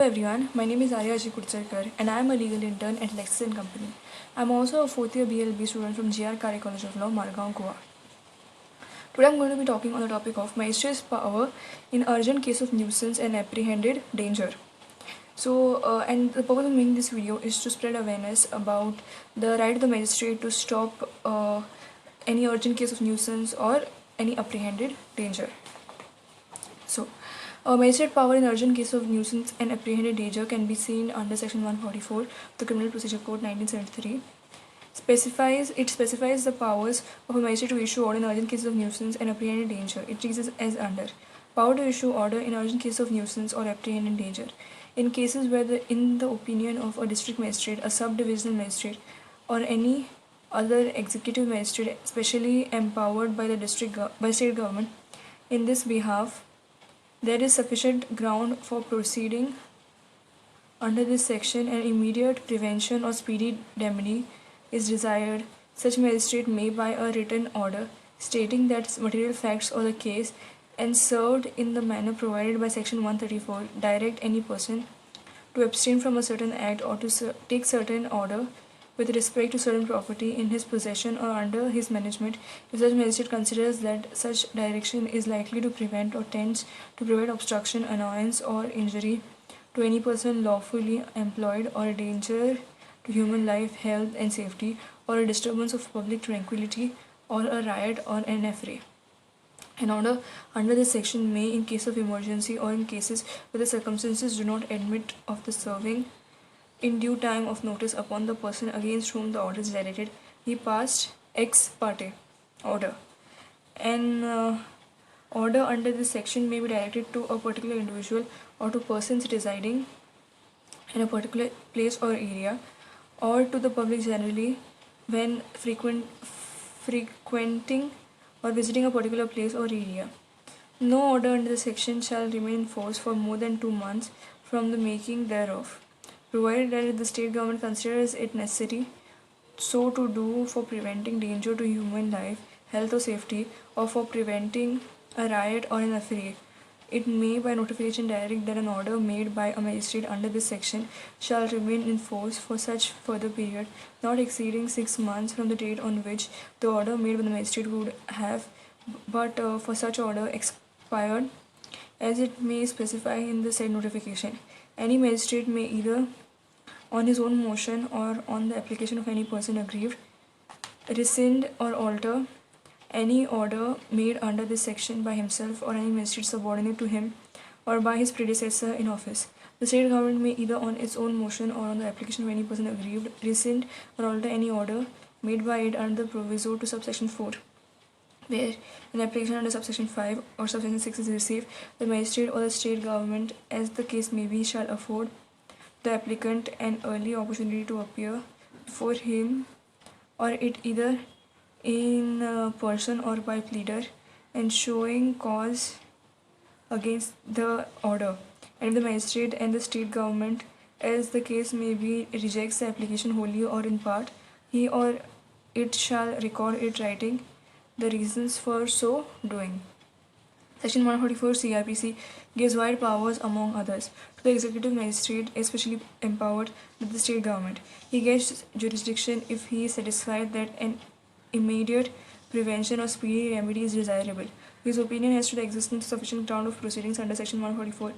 Hello everyone, my name is Arya Kutsarkar and I am a legal intern at Lexis & Company. I am also a 4th year BLB student from GR Kare College of Law, Margao, Goa. Today I am going to be talking on the topic of magistrate's power in urgent case of nuisance and apprehended danger. And the purpose of making this video is to spread awareness about the right of the magistrate to stop any urgent case of nuisance or any apprehended danger. Magistrate power in urgent case of nuisance and apprehended danger can be seen under Section 144 of the Criminal Procedure Code 1973. It specifies the powers of a magistrate to issue order in urgent cases of nuisance and apprehended danger. It reads as under: power to issue order in urgent case of nuisance or apprehended danger. In cases where, in the opinion of a district magistrate, a subdivisional magistrate, or any other executive magistrate specially empowered by the state government, in this behalf, there is sufficient ground for proceeding under this section and immediate prevention or speedy remedy is desired, such magistrate may, by a written order stating that material facts of the case and served in the manner provided by Section 134, direct any person to abstain from a certain act or to take certain order with respect to certain property in his possession or under his management, if such magistrate considers that such direction is likely to prevent or tends to prevent obstruction, annoyance, or injury to any person lawfully employed, or a danger to human life, health, and safety, or a disturbance of public tranquility, or a riot or an affray. An order under this section may, in case of emergency or in cases where the circumstances do not admit of the serving in due time of notice upon the person against whom the order is directed, he passed ex parte order. An order under this section may be directed to a particular individual or to persons residing in a particular place or area, or to the public generally when frequenting or visiting a particular place or area. No order under this section shall remain in force for more than 2 months from the making thereof, provided that the state government considers it necessary so to do for preventing danger to human life, health, or safety, or for preventing a riot or an affray. It may, by notification, direct that an order made by a magistrate under this section shall remain in force for such further period, not exceeding 6 months from the date on which the order made by the magistrate would have, but for such order expired, as it may specify in the said notification. Any magistrate may either, on his own motion or on the application of any person aggrieved, rescind or alter any order made under this section by himself or any magistrate subordinate to him or by his predecessor in office. The state government may, either on its own motion or on the application of any person aggrieved, rescind or alter any order made by it under the proviso to subsection 4, where an application under subsection 5 or subsection 6 is received, the magistrate or the state government, as the case may be, shall afford the applicant an early opportunity to appear before him or it, either in person or by pleader, and showing cause against the order. And if the magistrate and the state government, as the case may be, rejects the application wholly or in part, he or it shall record it writing the reasons for so doing. Section 144 CRPC gives wide powers, among others, to the executive magistrate, especially empowered with the state government. He gets jurisdiction if he is satisfied that an immediate prevention or speedy remedy is desirable. His opinion as to the existence of sufficient ground of proceedings under Section 144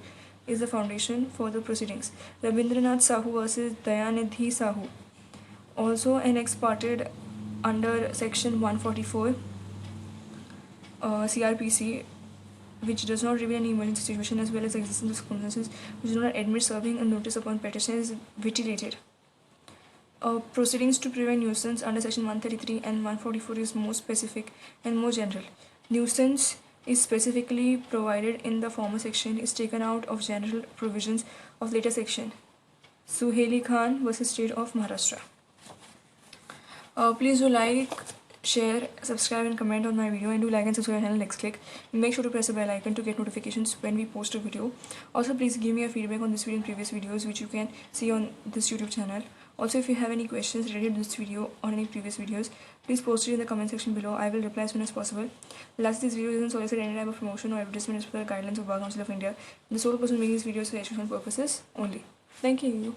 is the foundation for the proceedings. Rabindranath Sahu versus Dayanidhi Sahu, also an ex parte under Section 144 CRPC, which does not reveal any emergency situation as well as the existence of circumstances which do not admit serving a notice upon petition, is vitiated. Proceedings to prevent nuisance under Section 133 and 144 is more specific and more general. Nuisance is specifically provided in the former section, is taken out of general provisions of later section. Suheli Khan versus State of Maharashtra. Please do like, share, subscribe and comment on my video, and do like and subscribe my channel LexClick. Make sure to press the bell icon to get notifications when we post a video. Also, please give me a feedback on this video and previous videos which you can see on this YouTube channel. Also, if you have any questions related to this video or any previous videos, please post it in the comment section below. I will reply as soon as possible. Lastly, this video doesn't solicit any type of promotion or advertisement as per the guidelines of Bar Council of India. The sole person making this video is for educational purposes only. Thank you.